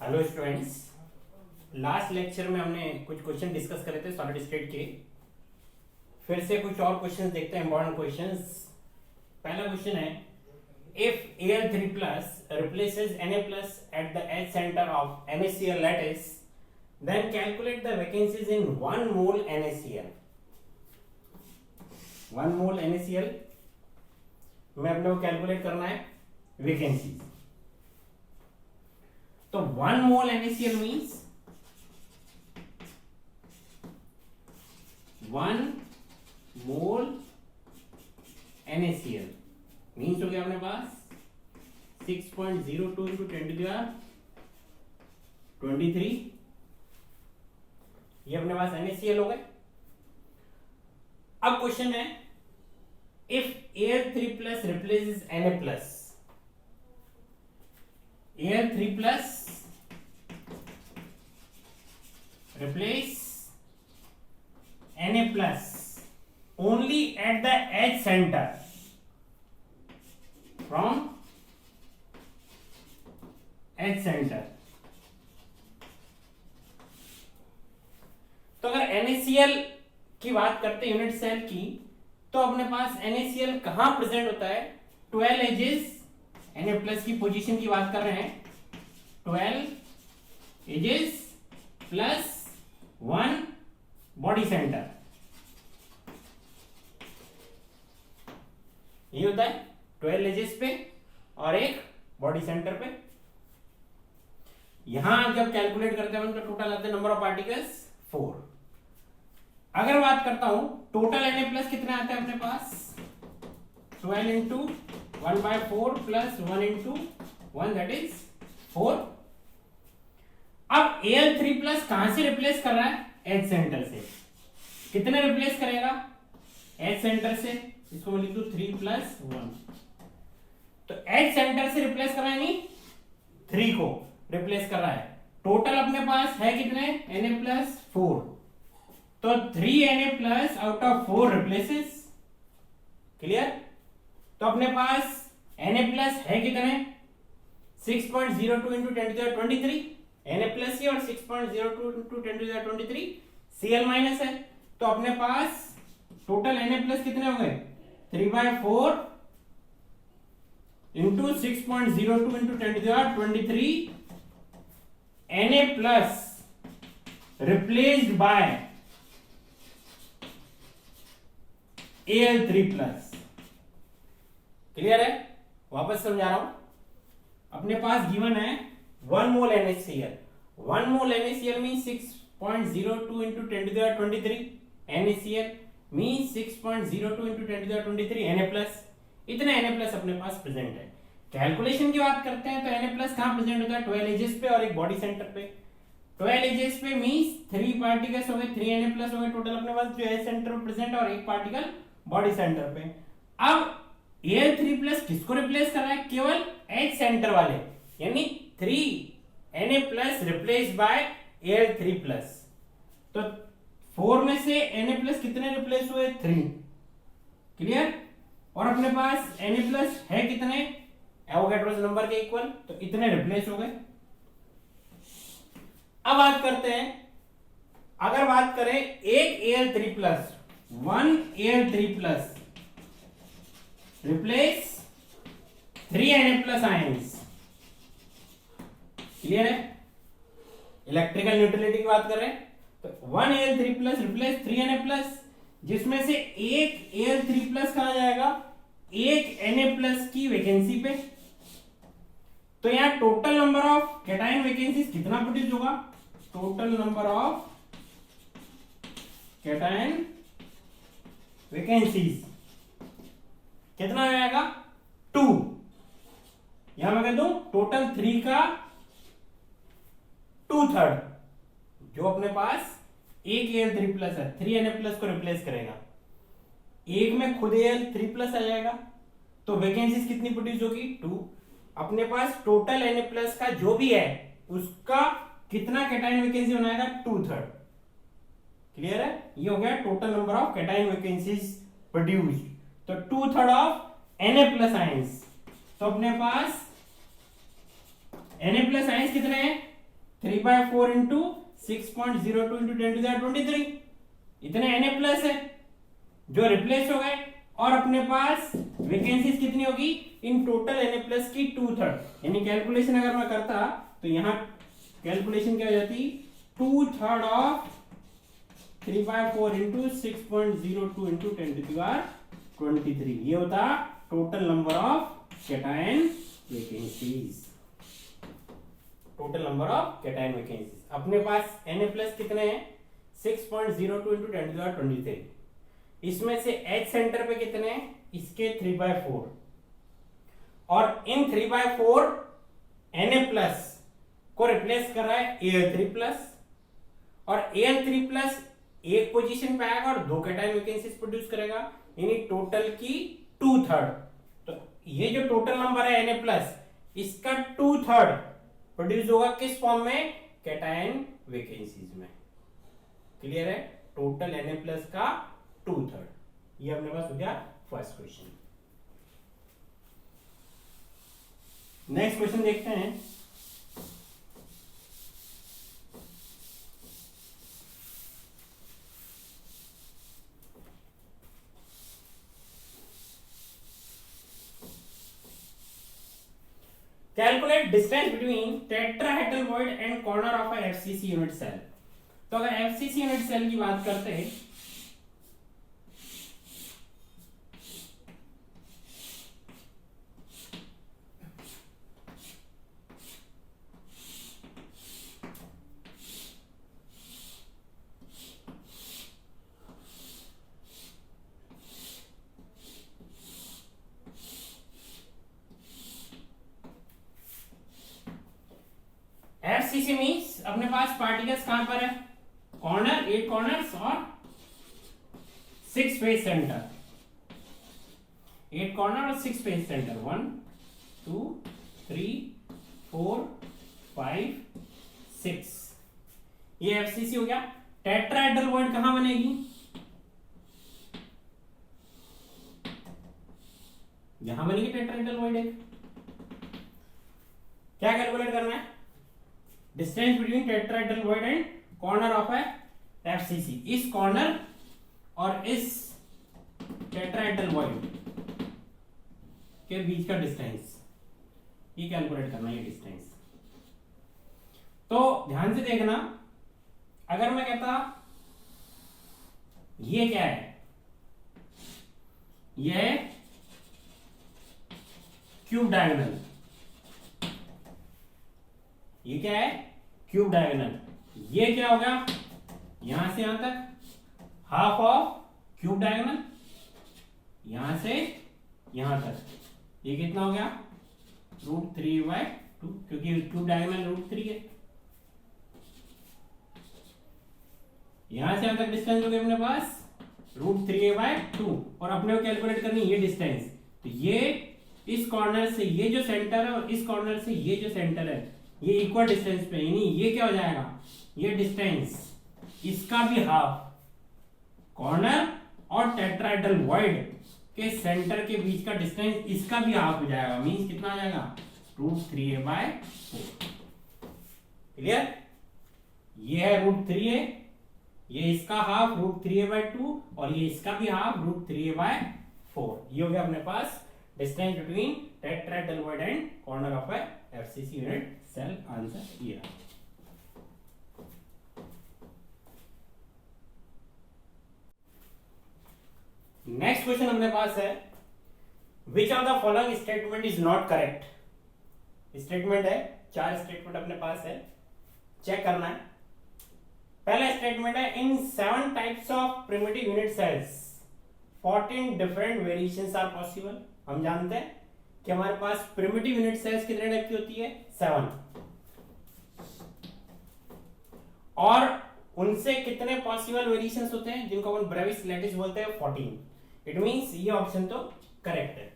Hello students. Last lecture में हमने कुछ क्वेश्चन डिस्कस करे थे सॉलिड स्टेट के। फिर से कुछ और क्वेश्चंस देखते हैं, इंपॉर्टेंट क्वेश्चंस। पहला क्वेश्चन है, if Al3 plus replaces Na plus at the edge center of NaCl lattice, then calculate the vacancies in 1 mole NaCl। 1 mole NaCl में अपने को कैलकुलेट करना है वैकेंसीज। तो 1 mole NaCl means 1 mole NaCl means हो गया अपने पास 6.02 into 10 to the power 23। ये अपने पास NaCl हो गए। अब क्वेश्चन है, if Al3 plus replaces Na plus, Al3 plus replace Na plus only at the edge center from edge center। तो अगर NaCl की बात करते हैं यूनिट सेल की, तो अपने पास NaCl कहां प्रेजेंट होता है? 12 एजेस Na प्लस की पोजीशन की बात कर रहे हैं। 12 एजेस प्लस 1 बॉडी सेंटर, ये होता है 12 एजेस पे और एक बॉडी सेंटर पे। यहां जब कैलकुलेट करते हैं तो टोटल आते हैं नंबर ऑफ पार्टिकल्स 4। अगर बात करता हूं टोटल Na प्लस कितना आता है अपने पास? 12 into 1/4 plus 1 into 1 that is 4। अब Al3 प्लस कहां से रिप्लेस कर रहा है? एज सेंटर से। कितने रिप्लेस करेगा? एज सेंटर से, इसको मैं लिख दूं 3 प्लस 1। तो एज सेंटर से रिप्लेस कर रहा है, यानी 3 को रिप्लेस कर रहा है। टोटल अपने पास है कितने? Na plus 4। तो 3 Na plus out of 4 replaces. Clear? तो अपने पास Na प्लस है कितने? 6.02 into 10 to the 23 Na plus ही और 6.02 into 10 to the 23 Cl minus है। तो अपने पास टोटल Na प्लस कितने हो गए? 3/4 into 6.02 into 10 to the 23 Na plus replaced by Al3 plus. Clear है? वापस समझा रहा हूं। अपने पास गिवन है 1 मोल NaCl। 1 mole NaCl means 6.02 into 10 to the 23 NaCl means 6.02 into 10 to the 23 Na plus. इतने Na प्लस अपने पास प्रेजेंट है। कैलकुलेशन की बात करते हैं तो Na प्लस कहां प्रेजेंट होता है? 12 एजेस पे और एक बॉडी सेंटर पे। 12 एजेस पे मींस 3 पार्टिकल्स हो गए, 3 Na प्लस हो गए टोटल अपने पास जो एज सेंटर पे प्रेजेंट है, और एक पार्टिकल बॉडी सेंटर पे। अब Al3 प्लस किसको रिप्लेस कर रहा है? केवल एज सेंटर वाले, यानी 3 Na plus replace by Al3 plus. तो 4 में से Na प्लस कितने रिप्लेस हुए? 3। क्लियर? और अपने पास Na प्लस है कितने? एवोगैड्रोस नंबर के इक्वल, तो इतने रिप्लेस हो गए। अब बात करते हैं, अगर बात करें एक Al3 plus 1 Al3 plus replace 3 Na plus ions. Clear है? इलेक्ट्रिकल न्यूट्रलिटी की बात कर रहे हैं तो 1 Al3 plus replace 3 Na plus, जिसमें से एक Al3 प्लस कहां जाएगा? एक Na प्लस की वैकेंसी पे। तो यहां total number of cation vacancies कितना प्रोड्यूस होगा? Total number of cation vacancies कितना आ जाएगा? 2। यहां मैं कह दूं टोटल 3 का 2/3, जो अपने पास एक Al3 प्लस है 3 Na प्लस को रिप्लेस करेगा। एक में खुद Al3 प्लस आ जाएगा, तो वैकेंसीज कितनी प्रोड्यूस होगी? 2। अपने पास टोटल Na प्लस का जो भी है उसका कितना कैटायन वैकेंसी बनाएगा? 2/3। क्लियर है? ये हो गया total number of cation vacancies produced. तो 2/3 ऑफ Na प्लस आयंस। तो अपने पास Na प्लस आयंस कितने हैं? 3/4 इंटू 6.02 इंटू 10⁻23 इतने Na+ है जो रिप्लेस हो गए, और अपने पास वैकेंसीज कितनी होगी इन टोटल Na+ की 2/3, यानी कैलकुलेशन अगर मैं करता तो यहां कैलकुलेशन क्या हो जाती 2/3 ऑफ 3/4 इंटू 6.02 इंटू 10⁻23 ये होता total number of cation vacancies. Total number of cation vacancies अपने पास Na+ कितने हैं 6.02 इंटू 10⁻23, इसमें से H सेंटर पे कितने हैं इसके 3/4, और इन 3/4 Na+ को रिप्लेस कर रहा है Al3+, और Al3+ एक पोजीशन पे आएगा और 2 कैटायन वैकेंसीज प्रोड्यूस करेगा, यानी टोटल की 2/3। तो ये जो टोटल नंबर है Na+ इसका 2/3 प्रोड्यूस होगा किस फॉर्म में कैटायन वैकेंसीज में। क्लियर है, टोटल Na+ का 2/3। ये अपने पास हो गया फर्स्ट क्वेश्चन। नेक्स्ट क्वेश्चन देखते हैं। Calculate distance between tetrahedral void and corner of a FCC unit cell. तो अगर एफसीसी यूनिट सेल की बात करते हैं एफसीसी मींस अपने पास पार्टिकल्स कहां पर है कॉर्नर, 8 कॉर्नर्स और 6 फेस सेंटर, 8 कॉर्नर और 6 फेस सेंटर 1 2 3 4 5 6, ये एफसीसी हो गया। टेट्राहेड्रल वॉइड कहां बनेगी यहां बनेगी टेट्राहेड्रल वॉइड। एक क्या कैलकुलेट करना है distance between tetrahedral void and corner of a FCC, इस कॉर्नर और इस टेट्राहेड्रल वॉइड के बीच का डिस्टेंस, ये कैलकुलेट करना है ये डिस्टेंस। तो ध्यान से देखना, अगर मैं कहता ये क्या है, ये क्यूब डायगोनल, ये क्या है क्यूब डायगोनल, ये क्या होगा यहां से यहां तक हाफ ऑफ क्यूब डायगोनल, यहां से यहां तक ये कितना हो गया √3/2, क्योंकि क्यूब डायगोनल √3 है। यहां से यहां तक डिस्टेंस हो गया अपने पास √3/2, और अपने को कैलकुलेट करनी ये डिस्टेंस। तो ये इस कॉर्नर से ये जो सेंटर है और इस कॉर्नर से ये जो सेंटर है ये इक्वल डिस्टेंस पे, यानी ये क्या हो जाएगा ये डिस्टेंस इसका भी हाफ, कॉर्नर और टेट्राहेड्रल वॉइड के सेंटर के बीच का डिस्टेंस इसका भी हाफ हो जाएगा, मींस कितना आ जाएगा √3a/4। क्लियर, ये है √3a, ये इसका हाफ √3a/2 और ये इसका भी हाफ √3a/4। ये हो गया अपने पास distance between tetrahedral void and corner of a FCC unit cell. Answer ये रहा। नेक्स्ट क्वेश्चन अपने पास है which of the following statement is not correct. Statement है 4 स्टेटमेंट अपने पास है, चेक करना है। पहला स्टेटमेंट है in 7 types of primitive unit cells 14 different variations are possible. हम जानते हैं कि हमारे पास प्रिमिटिव यूनिट सेल्स कितने टाइप की होती है 7, और उनसे कितने पॉसिबल वेरिएशंस होते हैं जिनको अपन ब्रेविस लैटिस बोलते हैं 14। इट मींस ये ऑप्शन तो करेक्ट है।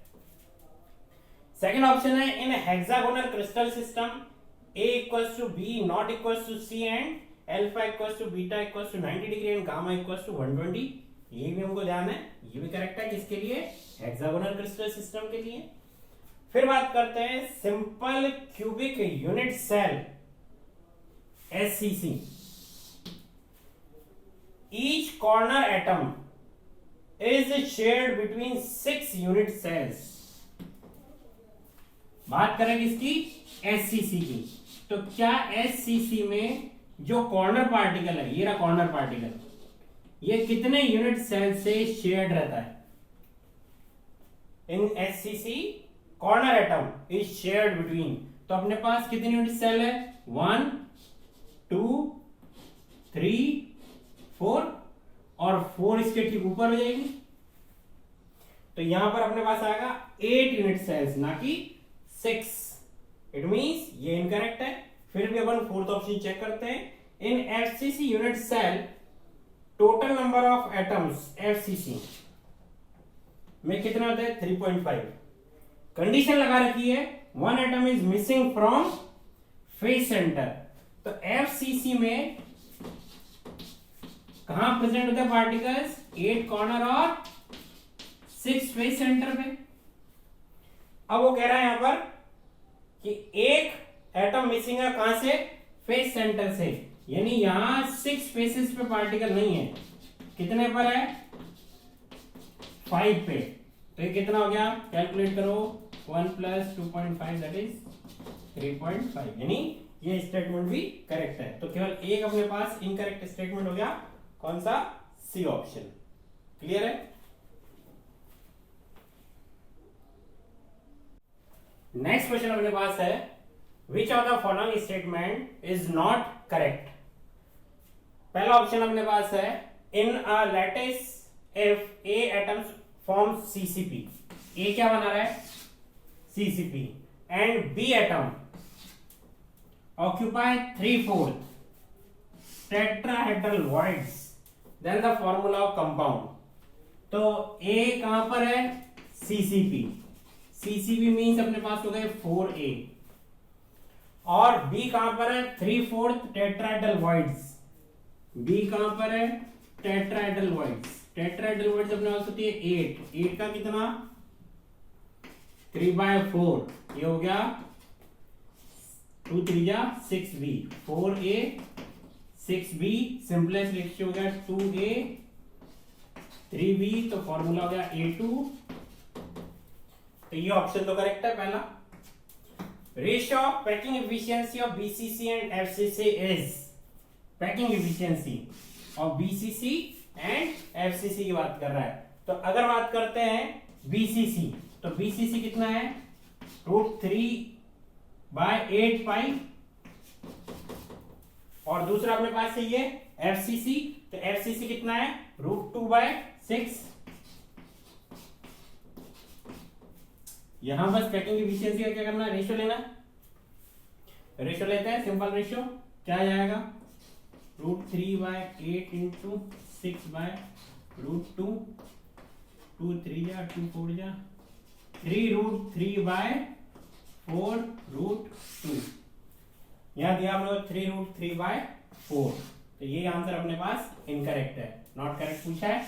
सेकंड ऑप्शन है in hexagonal crystal system A equals to B not equals to C and alpha equals to beta equals to 90 degree and gamma equals to 120। ये भी हमको ध्यान है, ये भी करेक्ट है किसके लिए हेक्सागोनल क्रिस्टल सिस्टम के लिए। फिर बात करते हैं simple cubic unit cell SCC, each corner atom is shared between 6 unit cells. बात करेंगे इसकी SCC की, तो क्या SCC में जो कॉर्नर पार्टिकल है, ये रहा कॉर्नर पार्टिकल, ये कितने यूनिट सेल से शेयर्ड रहता है? इन SCC corner atom is shared between, तो अपने पास कितने यूनिट सेल है? 1 2 3 4, और 4 इसके ठीक ऊपर हो जाएगी, तो यहां पर अपने पास आएगा 8 यूनिट सेल्स, ना कि 6। इट मींस ये इनकरेक्ट है। फिर भी अपन फोर्थ ऑप्शन चेक करते हैं। In FCC unit cell total number of atoms FCC में कितना होता है? 3.5। कंडीशन लगा रखी है 1 atom is missing from face centre, तो FCC में कहां प्रेजेंट होता है पार्टिकल्स? 8 कॉर्नर और 6 फेस सेंटर पे। अब वो कह रहा है यहां पर कि एक एटम मिसिंग है, कहां से? फेस सेंटर से, यानी यहां 6 फेसेस पे पार्टिकल नहीं है। कितने पर है? 5 पे। तो ये कितना हो गया? कैलकुलेट करो, 1 + 2.5 दैट इज 3.5, यानी ये स्टेटमेंट भी करेक्ट है। तो केवल एक अपने पास इनकरेक्ट स्टेटमेंट हो गया, कौन सा? C option. क्लियर है? नेक्स्ट क्वेश्चन अपने पास है, which of the following statement is not correct? पहला ऑप्शन अपने पास है, in a lattice if A atoms form CCP, A क्या बना रहा है? CCP, and B atom occupy 3/4 tetrahedral voids, then the formula of compound. तो ए कहां पर है? CCP, CCP मीन्स अपने पास हो गए 4A, और B कहां पर है? 3/4 टेट्राहेड्रल वॉइड्स। B कहां पर है? Tetrahedral voids. टेट्राहेड्रल वॉइड्स अपने पास होती है 8 का कितना? 3/4, ये हो गया 2 3 जा 6B, 4A 6B, simplest ratio हो गया 2A 3B, तो फॉर्मूला हो गया A2। तो ये ऑप्शन तो करेक्ट है पहला। Ratio of packing efficiency of BCC and FCC is, packing efficiency of BCC and FCC की बात कर रहा है। तो अगर बात करते हैं BCC, तो BCC कितना है? √3/8 पाई, और दूसरा अपने पास है ये FCC, तो FCC कितना है? √2/6। यहां बस पैकिंग एफिशिएंसी का क्या करना है? रेशियो लेना। रेशियो लेते हैं, सिंपल रेशियो क्या आ जाएगा? √3/8 इंटू 6/√2, 2 3 जा 2 4 जा 3√3/4√2, यहां दिया हम लोग 3√3/4, तो ये आंसर अपने पास इनकरेक्ट है, नॉट करेक्ट पूछा है,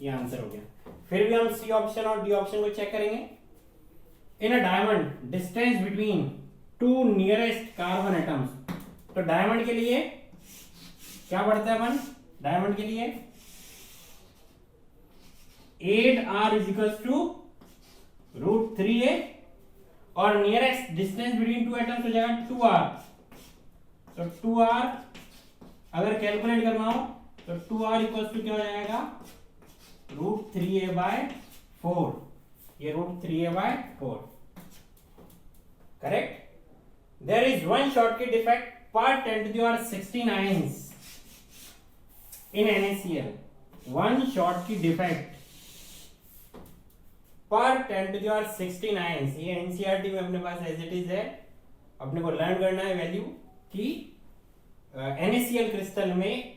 ये आंसर हो गया। फिर भी हम सी ऑप्शन और डी ऑप्शन को चेक करेंगे। In a diamond distance between 2 nearest carbon atoms, तो डायमंड के लिए क्या बढ़ता है अपन? डायमंड के लिए 8R = √3A, और नियरेस्ट डिस्टेंस बिटवीन 2 एटम्स हो जाएगा 2R, तो 2R अगर कैलकुलेट करना हो तो 2R = क्या हो जाएगा? √3A/4, ये √3A/4 correct. There is one shortcut defect per 10⁻69 in NaCl, one shortcut defect per 10⁻69, ये एनसीईआरटी में अपने पास एज इट इज है, अपने को लर्न करना है वैल्यू कि NaCl क्रिस्टल में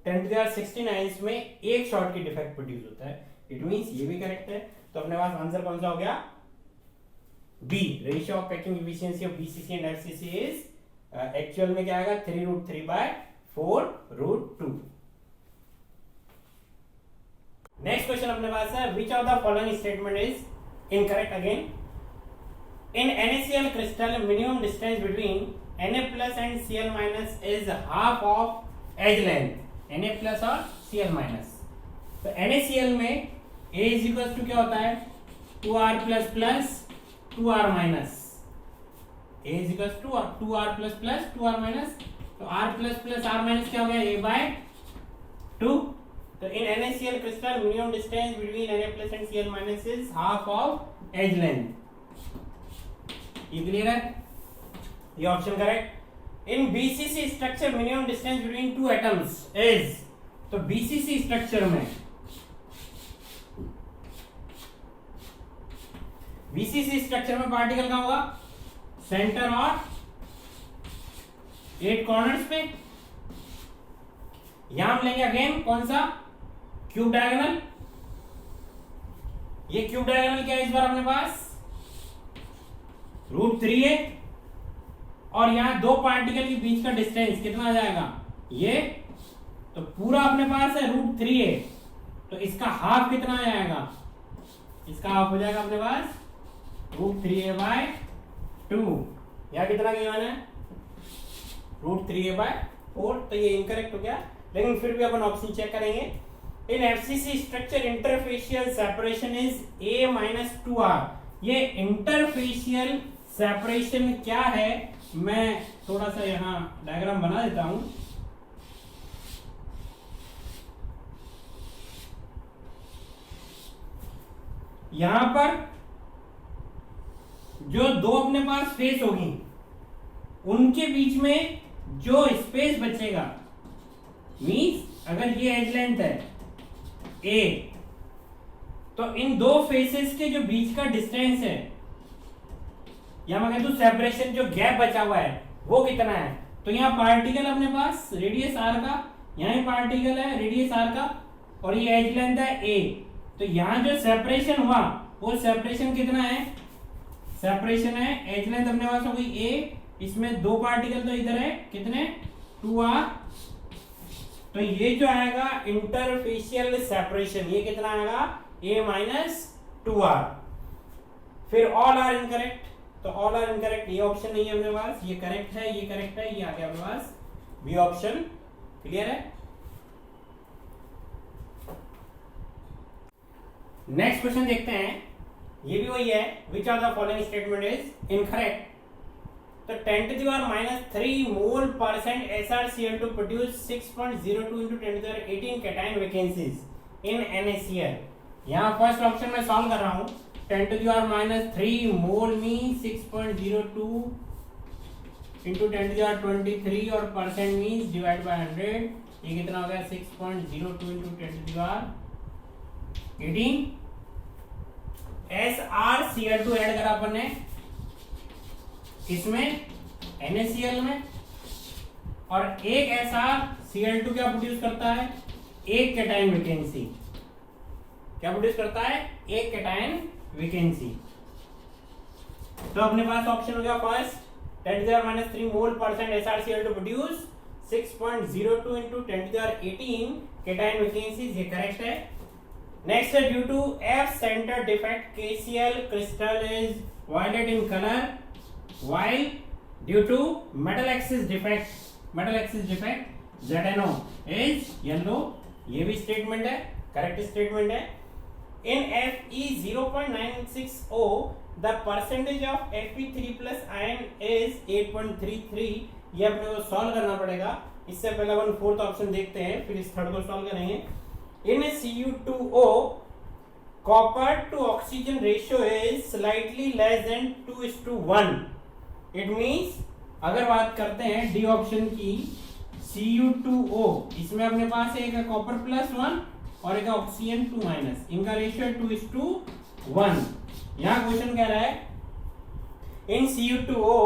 10⁻69 में एक शॉर्टकट डिफेक्ट प्रोड्यूस होता है। इट मींस ये भी करेक्ट है, तो अपने पास आंसर कौन सा हो गया? B, ratio of packing efficiency of BCC and FCC is actual में क्या आएगा? 3√3/4√2। नेक्स्ट क्वेश्चन अपने पास है, which of the following statement is incorrect? Again In NaCl crystal, minimum distance between Na plus and Cl minus is half of edge length. Na plus और Cl minus. तो NaCl में A is equals to क्या होता है 2r plus plus 2r minus. A is equals to 2r plus plus 2r minus. तो r plus plus r minus क्या हो गया A by 2. तो in NaCl crystal, minimum distance between Na plus and Cl minus is half of edge length. ये clear है, ये option correct. In BCC structure minimum distance between two atoms is, तो BCC structure में particle का होगा centre और 8 corners पे. यहां हम लेंगे अगेन कौन सा क्यूब डायगोनल. ये क्यूब डायगोनल क्या है इस बार अपने पास √3 है, और यहां दो पार्टिकल के बीच का डिस्टेंस कितना आ जाएगा ये, तो पूरा अपने पास है √3 है, तो इसका हाफ कितना आ जाएगा, इसका हाफ हो जाएगा अपने पास √3a/2. यहां कितना गिवन है √3a/4. तो ये इनकरेक्ट हो गया, लेकिन फिर भी अपन ऑप्शन चेक करेंगे. In FCC structure interfacial separation is a-2r. ये इंटरफेशियल सेपरेशन क्या है, मैं थोड़ा सा यहां डायग्राम बना देता हूं. यहां पर जो दो अपने पास फेस होगी उनके बीच में जो स्पेस बचेगा, मींस अगर ये एज लेंथ है a, तो इन दो फेसेस के जो बीच का डिस्टेंस है, या मैं कहता हूं सेपरेशन, जो गैप बचा हुआ है वो कितना है. तो यहाँ पार्टिकल अपने पास रेडियस r का, यहाँ पार्टिकल है रेडियस r का, और ये एज लेंथ है a. तो यहाँ जो सेपरेशन हुआ वो सेपरेशन कितना है, सेपरेशन है एज लेंथ अपने पास हो गई a, इसमें दो पार्टिकल तो इधर है कितने 2r. तो ये जो आएगा इंटरफेशियल सेपरेशन, ये कितना आएगा a-2r. फिर ऑल आर इनकरेक्ट, तो ऑल आर इनकरेक्ट, ये ऑप्शन नहीं है अपने पास, ये करेक्ट है, ये करेक्ट है, ये आ गया अपने पास बी ऑप्शन. क्लियर है. नेक्स्ट क्वेश्चन देखते हैं, ये भी वही है. Which of the following statement is incorrect. तो 10⁻³ mole percent SrCl2 produce 6.02 into 10⁻18 cation vacancies in NaCl. यहाँ फर्स्ट ऑप्शन में सॉल्व कर रहा हूं. 10⁻³ मोल मीन 6.02 into 10⁻23 और परसेंट मीन्स डिवाइड बाय 100. ये कितना हो गया 6.02 into 10⁻18. SrCl2 ऐड करा अपन ने इसमें NaCl में, और एक SrCl2 क्या प्रोड्यूस करता है, एक कैटायन वैकेंसी. क्या प्रोड्यूस करता है, एक कैटायन वैकेंसी. तो अपने पास ऑप्शन हो गया first 10⁻³ mole percent SrCl2 produce 6.02 into 10⁻18 cation vacancies, ये करेक्ट है. नेक्स्ट है due to F centre defect KCl crystal is violet in colour, while due to metal axis defect ZNO is yellow. ये भी statement है, correct statement है. In Fe 0.960 the percentage of Fe3 plus ion is 8.33. ये अपने को solve करना पड़ेगा. इससे पहले अपन फोर्थ ऑप्शन देखते हैं, फिर इस थर्ड को सॉल्व करेंगे. In Cu2O copper to oxygen ratio is slightly less than 2:1. It means अगर बात करते हैं डी ऑप्शन की Cu2O, इसमें अपने पास एक है कॉपर +1 और एक ऑक्सीजन 2-, इनका रेशियो 2:1. यहाँ क्वेश्चन कह रहा है इन Cu2O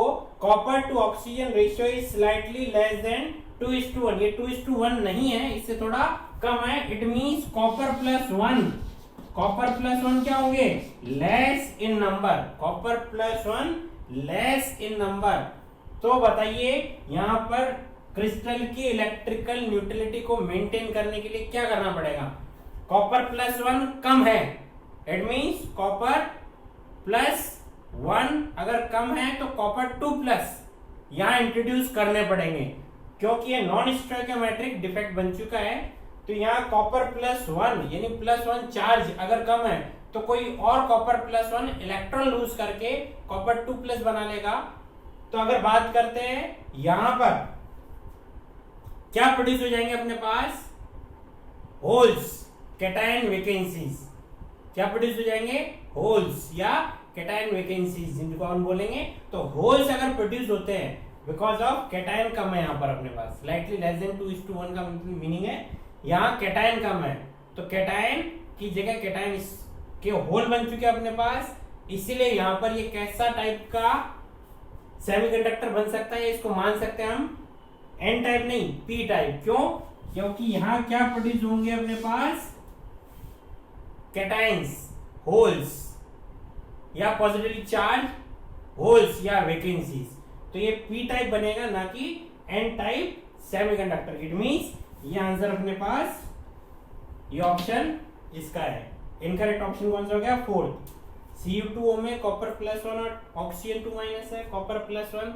copper two oxygen ratio is slightly less than 2:1. ये 2:1 नहीं है, इससे थोड़ा कम है. इट मीन्स कॉपर +1 क्या होंगे, less in number. Copper +1 less in number. तो बताइए यहां पर क्रिस्टल की इलेक्ट्रिकल न्यूट्रलिटी को मेंटेन करने के लिए क्या करना पड़ेगा, कॉपर +1 कम है, इट मींस कॉपर 1 अगर कम है तो कॉपर 2 प्लस यहां इंट्रोड्यूस करने पड़ेंगे, क्योंकि ये नॉन स्टोइकियोमेट्रिक डिफेक्ट बन चुका है। तो यहाँ कॉपर +1 यानी +1 चार्ज अगर कम है तो कोई और कॉपर +1 इलेक्ट्रॉन लूज करके कॉपर 2 प्लस बना लेगा। तो अगर बात करते हैं यहां पर क्या प्रोड्यूस हो जाएंगे अपने पास, होल्स, कैटायन वैकेंसीज। क्या प्रोड्यूस हो जाएंगे, होल्स या कैटायन वैकेंसीज, जिनको हम बोलेंगे। तो होल्स अगर प्रोड्यूस होते हैं बिकॉज ऑफ कैटायन कम है यहाँ पर अपने पास, स्लाइटली लेस देन 2:1 का मीनिंग है यहाँ कैटायन कम है, तो कैटायन की जगह कैटायन के होल बन चुके हैं अपने पास। इसीलिए यहाँ पर ये कैसा टाइप का सेमीकंडक्टर बन सकता है, इसको मान सकते हैं हम एन टाइप नहीं पी टाइप। क्यों, क्योंकि यहां क्या प्रोड्यूस होंगे अपने पास, कैटायंस, होल्स या पॉजिटिवली चार्ज होल्स या वैकेंसीज। तो ये पी टाइप बनेगा ना कि N type semiconductor. It means ये आंसर अपने पास, ये ऑप्शन इसका है। इनकरेक्ट ऑप्शन कौन सा हो गया, 4th। Cu2O में कॉपर +1 और ऑक्सीजन 2- है, कॉपर +1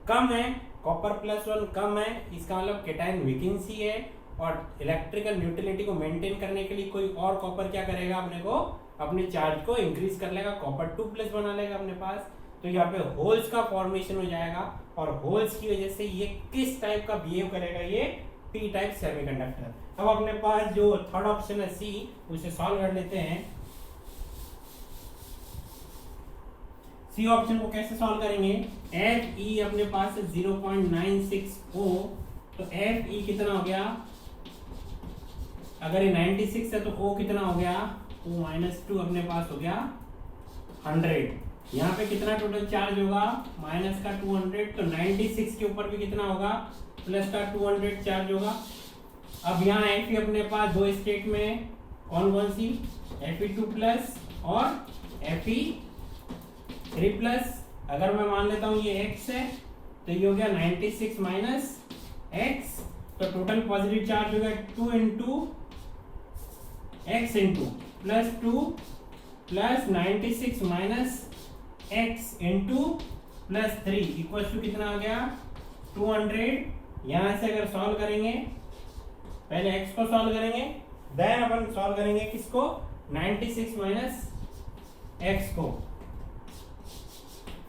कम है, कॉपर +1 कम है, इसका मतलब कैटायन वैकेंसी है। और इलेक्ट्रिकल न्यूट्रलिटी को मेंटेन करने के लिए कोई और कॉपर क्या करेगा, अपने को अपने चार्ज को इंक्रीज कर लेगा, कॉपर 2 प्लस बना लेगा अपने पास। तो यहाँ पे होल्स का फॉर्मेशन हो जाएगा, और होल्स की वजह से ये किस टाइप का बिहेव करेगा, ये पी टाइप सेमीकंडक्टर। अब अपने पास जो थर्ड ऑप्शन है सी, उसे सॉल्व कर लेते हैं। सी ऑप्शन को कैसे सॉल्व करेंगे, Fe अपने पास है 0.96O, तो Fe कितना हो गया, अगर ये 96 है तो O कितना हो गया, O-2 अपने पास हो गया 100। यहाँ पे कितना टोटल चार्ज होगा, माइनस का 200, तो 96 के ऊपर भी कितना होगा, प्लस का 200 चार्ज होगा। अब यहाँ Fe अपने पास दो स्टेट में कौन कौन सी, Fe2 प्लस और Fe3 प्लस। अगर मैं मान लेता हूँ ये x है, तो ये हो गया 96 माइनस x, तो टोटल पॉजिटिव चार्ज हो गया 2 into x into +2 plus 96 minus x into +3 equal to कितना आ गया 200। यहां से अगर सॉल्व करेंगे, पहले x को सॉल्व करेंगे, देन अपन सॉल्व करेंगे किसको, 96 माइनस x को।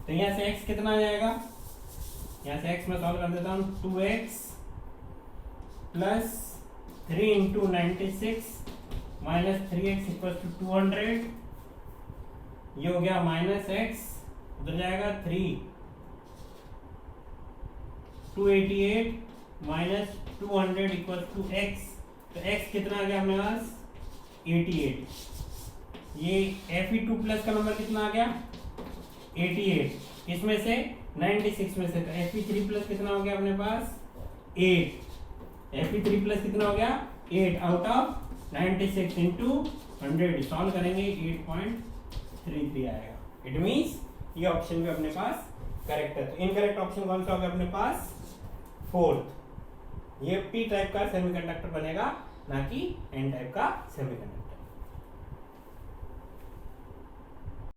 तो यहां से x कितना आ जाएगा, यहां से x में सॉल्व कर देता हूं, 2x plus 3 into 96 minus 3x equal to 200। ये हो गया माइनस x, उधर जाएगा 3, 288 माइनस 200 इक्वल टू x। तो x कितना आ गया अपने पास 88। ये Fe2 प्लस का नंबर कितना आ गया 88, इसमें से 96 में से, तो Fe3 प्लस कितना हो गया अपने पास 8। Fe3 प्लस कितना हो गया 8 आउट ऑफ 96 इंटू 100, सॉल्व करेंगे 8.33 आएगा। इट मींस ये ऑप्शन भी अपने पास करेक्ट है। तो इनकरेक्ट ऑप्शन कौन सा होगा अपने पास, 4th। ये पी टाइप का सेमीकंडक्टर बनेगा, ना कि एन टाइप का सेमीकंडक्टर।